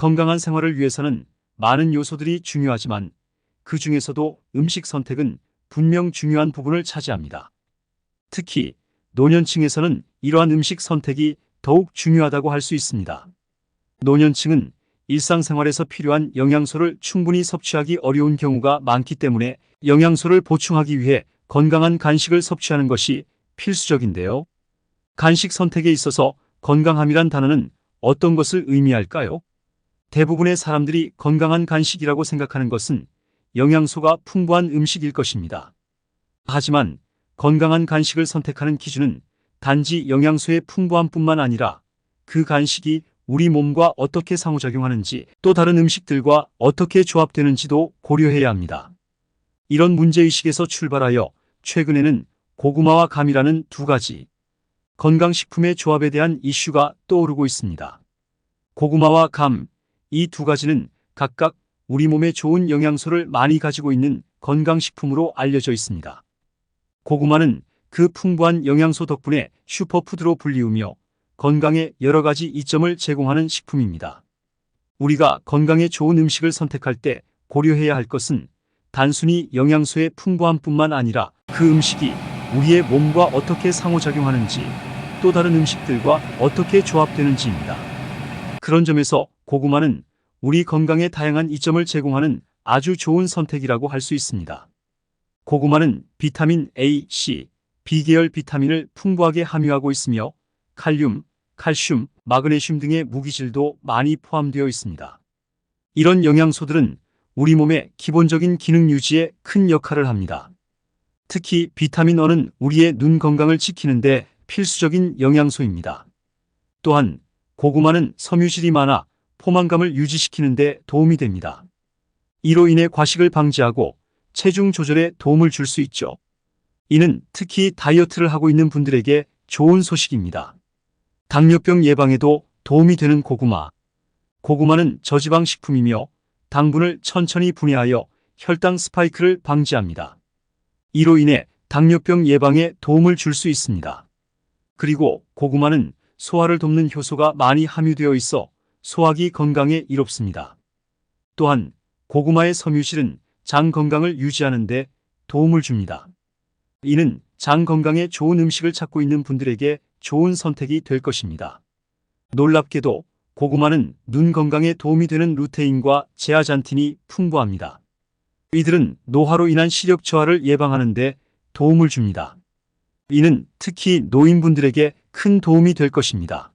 건강한 생활을 위해서는 많은 요소들이 중요하지만 그 중에서도 음식 선택은 분명 중요한 부분을 차지합니다. 특히 노년층에서는 이러한 음식 선택이 더욱 중요하다고 할 수 있습니다. 노년층은 일상생활에서 필요한 영양소를 충분히 섭취하기 어려운 경우가 많기 때문에 영양소를 보충하기 위해 건강한 간식을 섭취하는 것이 필수적인데요. 간식 선택에 있어서 건강함이란 단어는 어떤 것을 의미할까요? 대부분의 사람들이 건강한 간식이라고 생각하는 것은 영양소가 풍부한 음식일 것입니다. 하지만 건강한 간식을 선택하는 기준은 단지 영양소의 풍부함뿐만 아니라 그 간식이 우리 몸과 어떻게 상호작용하는지 또 다른 음식들과 어떻게 조합되는지도 고려해야 합니다. 이런 문제의식에서 출발하여 최근에는 고구마와 감이라는 두 가지 건강식품의 조합에 대한 이슈가 떠오르고 있습니다. 고구마와 감, 이 두 가지는 각각 우리 몸에 좋은 영양소를 많이 가지고 있는 건강식품으로 알려져 있습니다. 고구마는 그 풍부한 영양소 덕분에 슈퍼푸드로 불리우며 건강에 여러 가지 이점을 제공하는 식품입니다. 우리가 건강에 좋은 음식을 선택할 때 고려해야 할 것은 단순히 영양소의 풍부함뿐만 아니라 그 음식이 우리의 몸과 어떻게 상호작용하는지 또 다른 음식들과 어떻게 조합되는지입니다. 그런 점에서 고구마는 우리 건강에 다양한 이점을 제공하는 아주 좋은 선택이라고 할 수 있습니다. 고구마는 비타민 A, C, B계열 비타민을 풍부하게 함유하고 있으며 칼륨, 칼슘, 마그네슘 등의 무기질도 많이 포함되어 있습니다. 이런 영양소들은 우리 몸의 기본적인 기능 유지에 큰 역할을 합니다. 특히 비타민 E는 우리의 눈 건강을 지키는 데 필수적인 영양소입니다. 또한 고구마는 섬유질이 많아 포만감을 유지시키는 데 도움이 됩니다. 이로 인해 과식을 방지하고 체중 조절에 도움을 줄 수 있죠. 이는 특히 다이어트를 하고 있는 분들에게 좋은 소식입니다. 당뇨병 예방에도 도움이 되는 고구마. 고구마는 저지방 식품이며 당분을 천천히 분해하여 혈당 스파이크를 방지합니다. 이로 인해 당뇨병 예방에 도움을 줄 수 있습니다. 그리고 고구마는 소화를 돕는 효소가 많이 함유되어 있어 소화기 건강에 이롭습니다. 또한 고구마의 섬유질은 장 건강을 유지하는 데 도움을 줍니다. 이는 장 건강에 좋은 음식을 찾고 있는 분들에게 좋은 선택이 될 것입니다. 놀랍게도 고구마는 눈 건강에 도움이 되는 루테인과 제아잔틴이 풍부합니다. 이들은 노화로 인한 시력 저하를 예방하는 데 도움을 줍니다. 이는 특히 노인분들에게 큰 도움이 될 것입니다.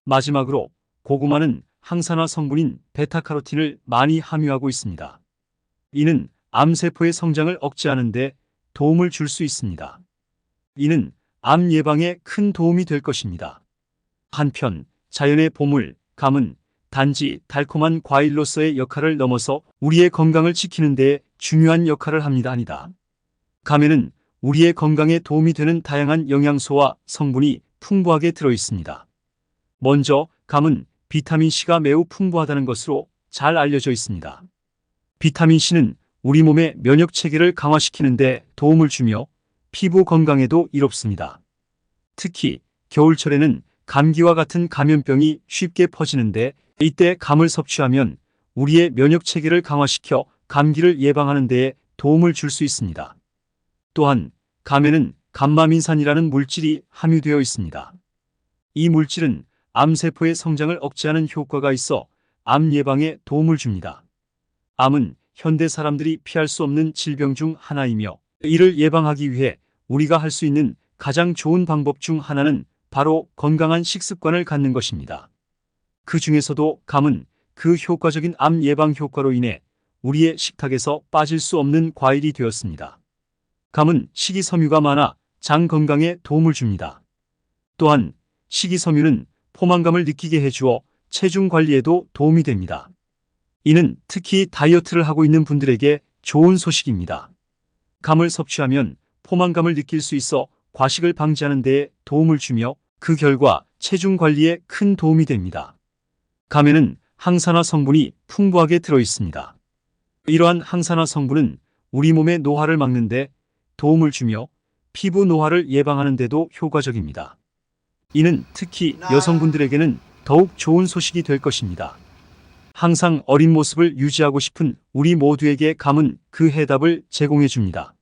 마지막으로 고구마는 항산화 성분인 베타카로틴을 많이 함유하고 있습니다. 이는 암세포의 성장을 억제하는 데 도움을 줄 수 있습니다. 이는 암 예방에 큰 도움이 될 것입니다. 한편 자연의 보물, 감은 단지 달콤한 과일로서의 역할을 넘어서 우리의 건강을 지키는 데 중요한 역할을 합니다. 아니다. 감에는 우리의 건강에 도움이 되는 다양한 영양소와 성분이 풍부하게 들어 있습니다. 먼저 감은 비타민C가 매우 풍부하다는 것으로 잘 알려져 있습니다. 비타민C는 우리 몸의 면역 체계를 강화시키는 데 도움을 주며 피부 건강에도 이롭습니다. 특히 겨울철에는 감기와 같은 감염병이 쉽게 퍼지는데 이때 감을 섭취하면 우리의 면역 체계를 강화시켜 감기를 예방하는 데에 도움을 줄 수 있습니다. 또한 감에는 감마민산이라는 물질이 함유되어 있습니다. 이 물질은 암세포의 성장을 억제하는 효과가 있어 암 예방에 도움을 줍니다. 암은 현대 사람들이 피할 수 없는 질병 중 하나이며 이를 예방하기 위해 우리가 할 수 있는 가장 좋은 방법 중 하나는 바로 건강한 식습관을 갖는 것입니다. 그 중에서도 감은 그 효과적인 암 예방 효과로 인해 우리의 식탁에서 빠질 수 없는 과일이 되었습니다. 감은 식이섬유가 많아 장 건강에 도움을 줍니다. 또한 식이섬유는 포만감을 느끼게 해주어 체중 관리에도 도움이 됩니다. 이는 특히 다이어트를 하고 있는 분들에게 좋은 소식입니다. 감을 섭취하면 포만감을 느낄 수 있어 과식을 방지하는 데에 도움을 주며 그 결과 체중 관리에 큰 도움이 됩니다. 감에는 항산화 성분이 풍부하게 들어 있습니다. 이러한 항산화 성분은 우리 몸의 노화를 막는 데 도움을 주며 피부 노화를 예방하는 데도 효과적입니다. 이는 특히 여성분들에게는 더욱 좋은 소식이 될 것입니다. 항상 어린 모습을 유지하고 싶은 우리 모두에게 감은 그 해답을 제공해 줍니다.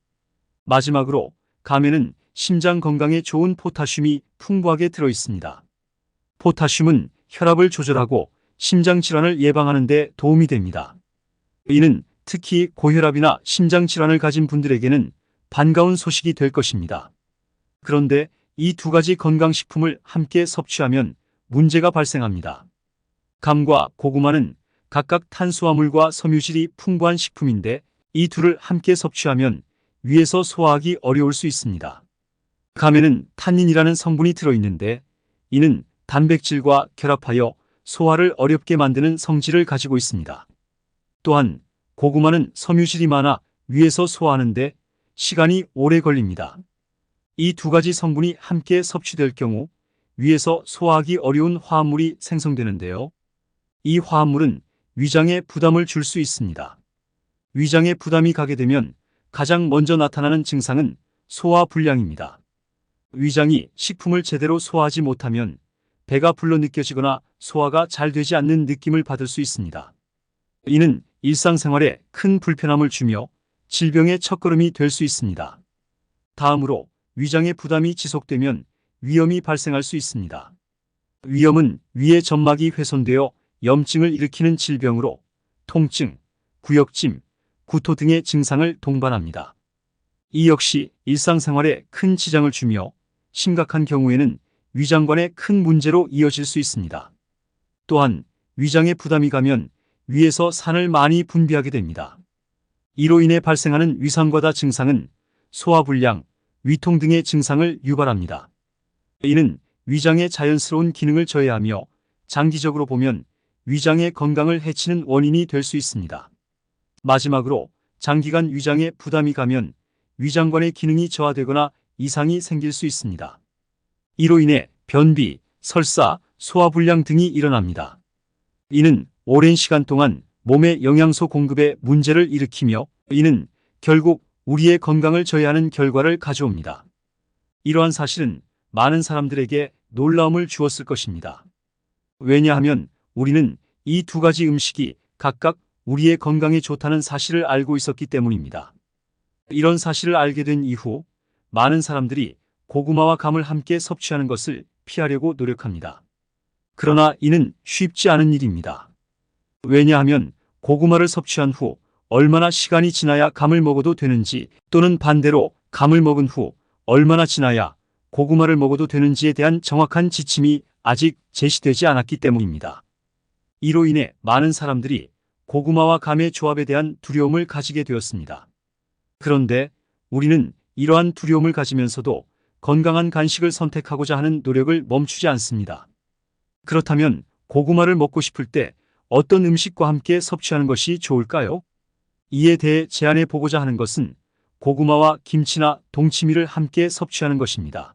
마지막으로 감에는 심장 건강에 좋은 포타슘이 풍부하게 들어 있습니다. 포타슘은 혈압을 조절하고 심장 질환을 예방하는 데 도움이 됩니다. 이는 특히 고혈압이나 심장 질환을 가진 분들에게는 반가운 소식이 될 것입니다. 그런데 이 두 가지 건강식품을 함께 섭취하면 문제가 발생합니다. 감과 고구마는 각각 탄수화물과 섬유질이 풍부한 식품인데 이 둘을 함께 섭취하면 위에서 소화하기 어려울 수 있습니다. 감에는 탄닌이라는 성분이 들어있는데 이는 단백질과 결합하여 소화를 어렵게 만드는 성질을 가지고 있습니다. 또한 고구마는 섬유질이 많아 위에서 소화하는데 시간이 오래 걸립니다. 이 두 가지 성분이 함께 섭취될 경우 위에서 소화하기 어려운 화합물이 생성되는데요. 이 화합물은 위장에 부담을 줄 수 있습니다. 위장에 부담이 가게 되면 가장 먼저 나타나는 증상은 소화불량입니다. 위장이 식품을 제대로 소화하지 못하면 배가 불러 느껴지거나 소화가 잘 되지 않는 느낌을 받을 수 있습니다. 이는 일상생활에 큰 불편함을 주며 질병의 첫걸음이 될 수 있습니다. 다음으로 위장의 부담이 지속되면 위염이 발생할 수 있습니다. 위염은 위의 점막이 훼손되어 염증을 일으키는 질병으로 통증, 구역짐, 구토 등의 증상을 동반합니다. 이 역시 일상생활에 큰 지장을 주며 심각한 경우에는 위장관에 큰 문제로 이어질 수 있습니다. 또한 위장에 부담이 가면 위에서 산을 많이 분비하게 됩니다. 이로 인해 발생하는 위산과다 증상은 소화불량, 위통 등의 증상을 유발합니다. 이는 위장의 자연스러운 기능을 저해하며 장기적으로 보면 위장의 건강을 해치는 원인이 될 수 있습니다. 마지막으로 장기간 위장에 부담이 가면 위장관의 기능이 저하되거나 이상이 생길 수 있습니다. 이로 인해 변비, 설사, 소화불량 등이 일어납니다. 이는 오랜 시간 동안 몸의 영양소 공급에 문제를 일으키며 이는 결국 우리의 건강을 저해하는 결과를 가져옵니다. 이러한 사실은 많은 사람들에게 놀라움을 주었을 것입니다. 왜냐하면 우리는 이 두 가지 음식이 각각 우리의 건강에 좋다는 사실을 알고 있었기 때문입니다. 이런 사실을 알게 된 이후 많은 사람들이 고구마와 감을 함께 섭취하는 것을 피하려고 노력합니다. 그러나 이는 쉽지 않은 일입니다. 왜냐하면 고구마를 섭취한 후 얼마나 시간이 지나야 감을 먹어도 되는지 또는 반대로 감을 먹은 후 얼마나 지나야 고구마를 먹어도 되는지에 대한 정확한 지침이 아직 제시되지 않았기 때문입니다. 이로 인해 많은 사람들이 고구마와 감의 조합에 대한 두려움을 가지게 되었습니다. 그런데 우리는 이러한 두려움을 가지면서도 건강한 간식을 선택하고자 하는 노력을 멈추지 않습니다. 그렇다면 고구마를 먹고 싶을 때 어떤 음식과 함께 섭취하는 것이 좋을까요? 이에 대해 제안해 보고자 하는 것은 고구마와 김치나 동치미를 함께 섭취하는 것입니다.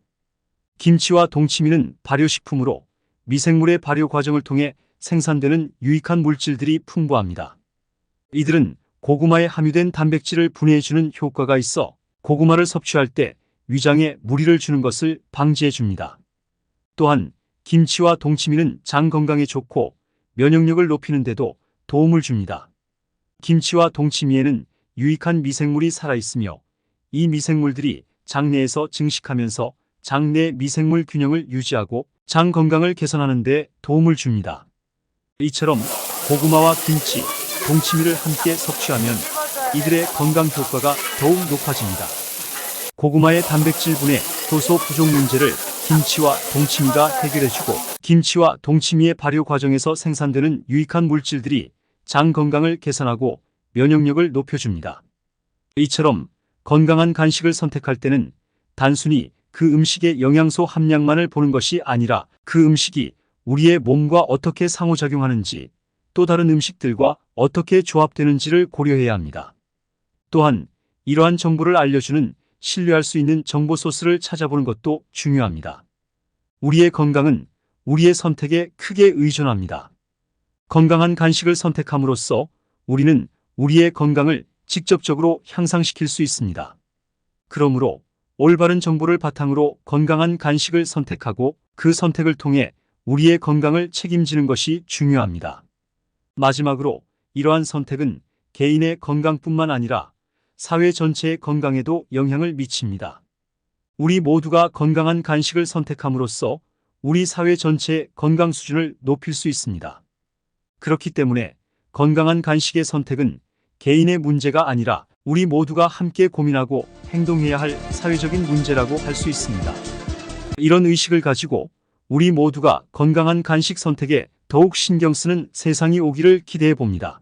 김치와 동치미는 발효식품으로 미생물의 발효 과정을 통해 생산되는 유익한 물질들이 풍부합니다. 이들은 고구마에 함유된 단백질을 분해해주는 효과가 있어 고구마를 섭취할 때 위장에 무리를 주는 것을 방지해 줍니다. 또한 김치와 동치미는 장 건강에 좋고 면역력을 높이는 데도 도움을 줍니다. 김치와 동치미에는 유익한 미생물이 살아있으며 이 미생물들이 장내에서 증식하면서 장내 미생물 균형을 유지하고 장 건강을 개선하는 데 도움을 줍니다. 이처럼 고구마와 김치, 동치미를 함께 섭취하면 이들의 건강 효과가 더욱 높아집니다. 고구마의 단백질 분해, 효소 부족 문제를 김치와 동치미가 해결해주고 김치와 동치미의 발효 과정에서 생산되는 유익한 물질들이 장 건강을 개선하고 면역력을 높여줍니다. 이처럼 건강한 간식을 선택할 때는 단순히 그 음식의 영양소 함량만을 보는 것이 아니라 그 음식이 우리의 몸과 어떻게 상호작용하는지 또 다른 음식들과 어떻게 조합되는지를 고려해야 합니다. 또한 이러한 정보를 알려주는 신뢰할 수 있는 정보 소스를 찾아보는 것도 중요합니다. 우리의 건강은 우리의 선택에 크게 의존합니다. 건강한 간식을 선택함으로써 우리는 우리의 건강을 직접적으로 향상시킬 수 있습니다. 그러므로 올바른 정보를 바탕으로 건강한 간식을 선택하고 그 선택을 통해 우리의 건강을 책임지는 것이 중요합니다. 마지막으로 이러한 선택은 개인의 건강뿐만 아니라 사회 전체의 건강에도 영향을 미칩니다. 우리 모두가 건강한 간식을 선택함으로써 우리 사회 전체의 건강 수준을 높일 수 있습니다. 그렇기 때문에 건강한 간식의 선택은 개인의 문제가 아니라 우리 모두가 함께 고민하고 행동해야 할 사회적인 문제라고 할 수 있습니다. 이런 의식을 가지고 우리 모두가 건강한 간식 선택에 더욱 신경 쓰는 세상이 오기를 기대해 봅니다.